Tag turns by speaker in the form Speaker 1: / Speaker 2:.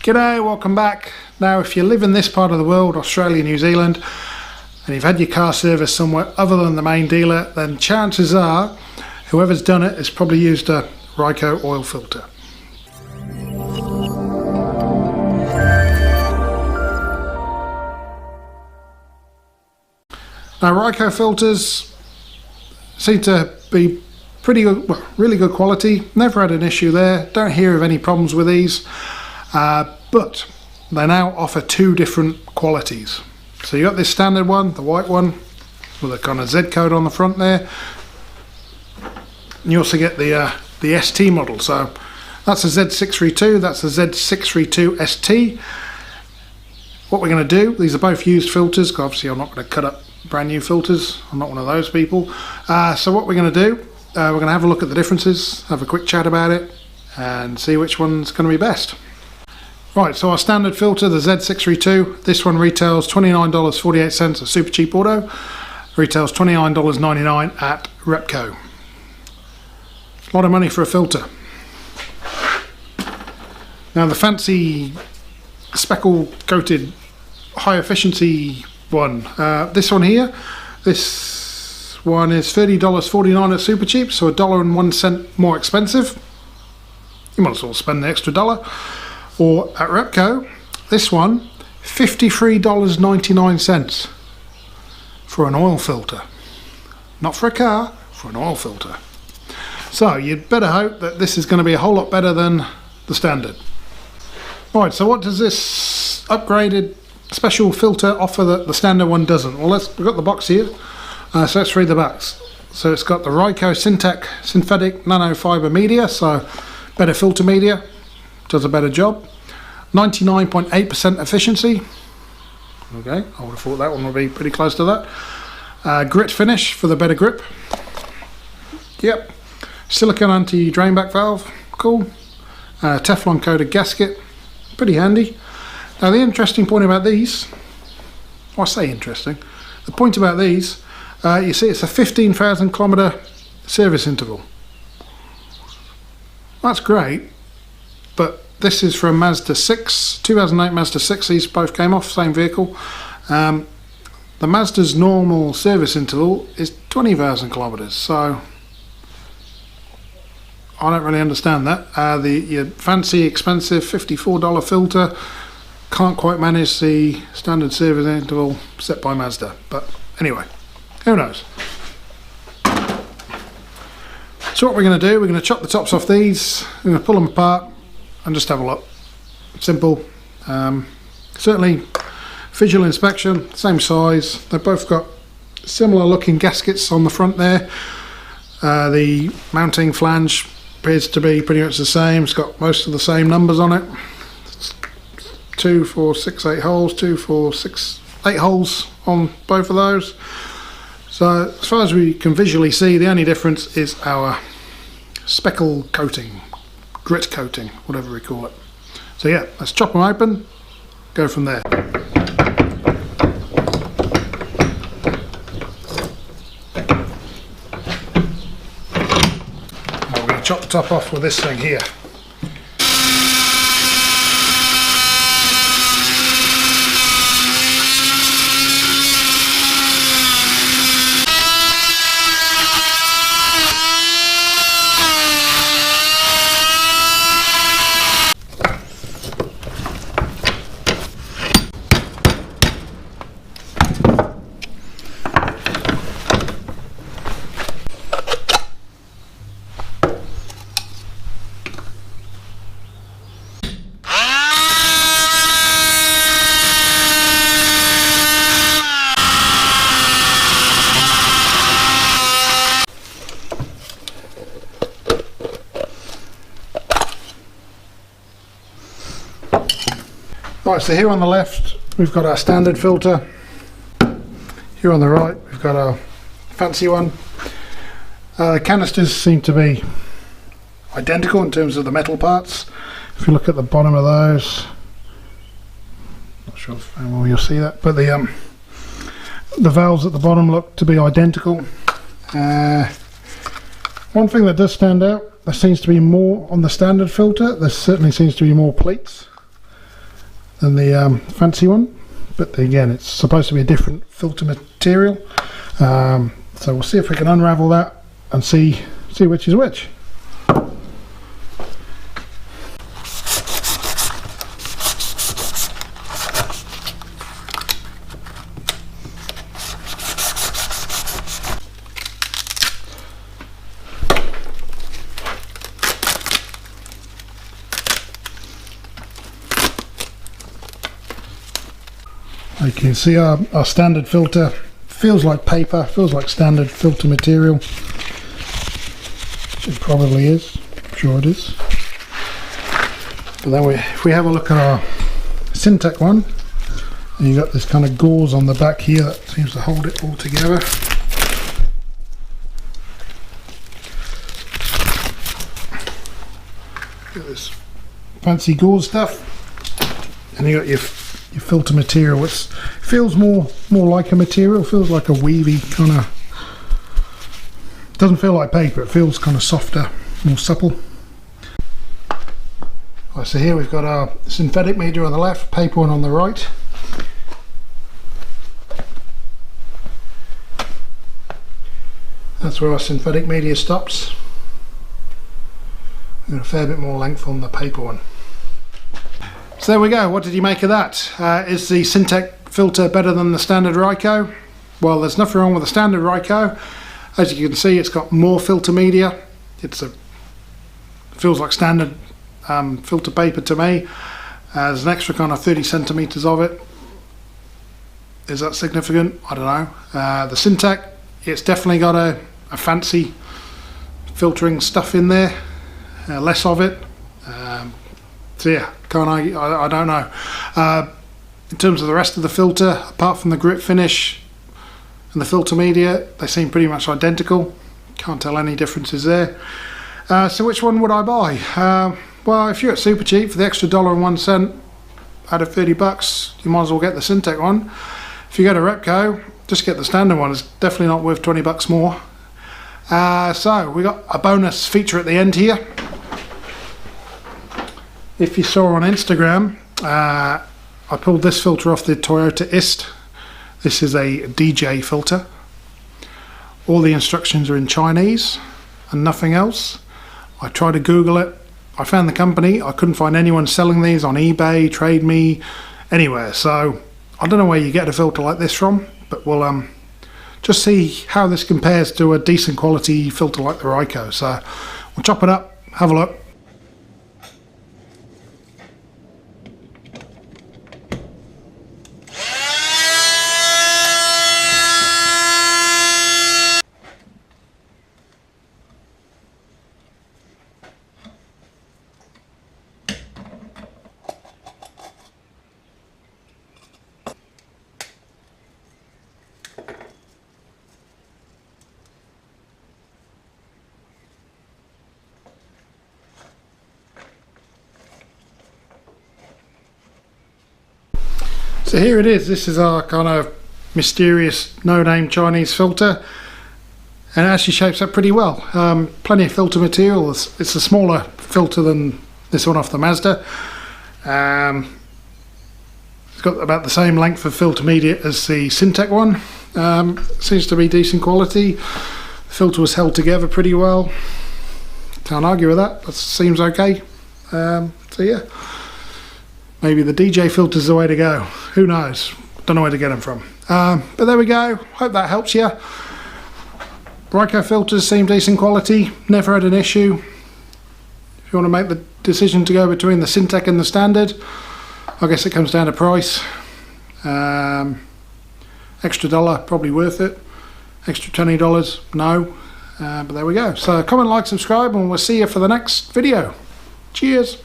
Speaker 1: G'day, welcome back. Now if you live in this part of the world, Australia, New Zealand, and you've had your car serviced somewhere other than the main dealer, then chances are whoever's done it has probably used a Ryco oil filter. Now Ryco filters seem to be pretty good, well, really good quality. Never had an issue there. Don't hear of any problems with these. But they now offer two different qualities. So you got this standard one, the white one, with a kind of Z code on the front there. And you also get the ST model. So that's a Z632, that's a Z632 ST. What we're going to do, these are both used filters, because obviously I'm not going to cut up brand new filters. I'm not one of those people. So what we're going to do, we're going to have a look at the differences, have a quick chat about it, and see which one's going to be best. Right, so our standard filter, the Z632, this one retails $29.48 at Super Cheap Auto, retails $29.99 at Ryco. A lot of money for a filter. Now the fancy speckle coated high efficiency one, this one here, this one is $30.49 at Super Cheap, so $1.01 more expensive. You might as well spend the extra dollar. Or at Ryco, this one, $53.99 for an oil filter. Not for a car, for an oil filter. So you'd better hope that this is going to be a whole lot better than the standard. Right, so what does this upgraded special filter offer that the standard one doesn't? Well, we've got the box here, so let's read the box. So it's got the Ryco Syntec synthetic nanofiber media, so better filter media. Does a better job. 99.8% efficiency. Okay, I would have thought that one would be pretty close to that. Grit finish for the better grip. Yep. Silicone anti-drain back valve. Cool. Teflon coated gasket. Pretty handy. Now the interesting point about these, I say interesting, the point about these, you see it's a 15,000 kilometre service interval. That's great. But this is from Mazda 6, 2008 Mazda 6, these both came off, same vehicle. The Mazda's normal service interval is 20,000 kilometres, so I don't really understand that. Your fancy, expensive $54 filter can't quite manage the standard service interval set by Mazda. But anyway, who knows? So what we're going to do, we're going to chop the tops off these, we're going to pull them apart, and just have a look. Simple. Certainly visual inspection, same size. They've both got similar looking gaskets on the front there. The mounting flange appears to be pretty much the same. It's got most of the same numbers on it. 2, 4, 6, 8 holes, 2, 4, 6, 8 holes on both of those. So as far as we can visually see, the only difference is our speckle coating. Grit coating, whatever we call it. So yeah, let's chop them open, go from there. Now we're going to chop the top off with this thing here. Right, so here on the left we've got our standard filter. Here on the right we've got our fancy one. The canisters seem to be identical in terms of the metal parts. If you look at the bottom of those, not sure if you'll see that, but the valves at the bottom look to be identical. One thing that does stand out, there seems to be more on the standard filter. There certainly seems to be more plates. than the fancy one, but again it's supposed to be a different filter material. So we'll see if we can unravel that and see which is which. You can see our standard filter feels like paper, feels like standard filter material. It probably is, I'm sure it is. But then if we have a look at our Syntec one, and you've got this kind of gauze on the back here that seems to hold it all together. Got this fancy gauze stuff, and you got your filter material, which feels more like a material, feels like a weavy kind of, doesn't feel like paper, it feels kind of softer, more supple. Right, so here we've got our synthetic media on the left, paper one on the right. That's where our synthetic media stops. We've got a fair bit more length on the paper one. So there we go. What did you make of that? Is the Syntec filter better than the standard Ryco? Well, there's nothing wrong with the standard Ryco. As you can see, it's got more filter media. Feels like standard filter paper to me. There's an extra kind of 30 centimeters of it. Is that significant? I don't know. The Syntec, it's definitely got a fancy filtering stuff in there. Less of it. So yeah, can't argue, I don't know. In terms of the rest of the filter, apart from the grip finish and the filter media, they seem pretty much identical. Can't tell any differences there. So which one would I buy? Well, if you're at Super Cheap for the extra $1.01 out of 30 bucks, you might as well get the Syntec one. If you go to Repco, just get the standard one. It's definitely not worth 20 bucks more. So we got a bonus feature at the end here. If you saw on Instagram, I pulled this filter off the Toyota Ist. This is a DJ filter. All the instructions are in Chinese and nothing else. I tried to Google it. I found the company. I couldn't find anyone selling these on eBay, TradeMe, anywhere. So I don't know where you get a filter like this from, but we'll just see how this compares to a decent quality filter like the Ryco. So we'll chop it up, have a look. So here it is. This is our kind of mysterious no-name Chinese filter, and it actually shapes up pretty well. Plenty of filter material. It's a smaller filter than this one off the Mazda. It's got about the same length of filter media as the Syntec one. Seems to be decent quality. The filter was held together pretty well. Can't argue with that. That seems okay. So yeah. Maybe the DJ filter's the way to go. Who knows? Don't know where to get them from. But there we go. Hope that helps you. Ryco filters seem decent quality. Never had an issue. If you want to make the decision to go between the Syntec and the standard, I guess it comes down to price. Extra $1, probably worth it. Extra $20, no. But there we go. So comment, like, subscribe, and we'll see you for the next video. Cheers.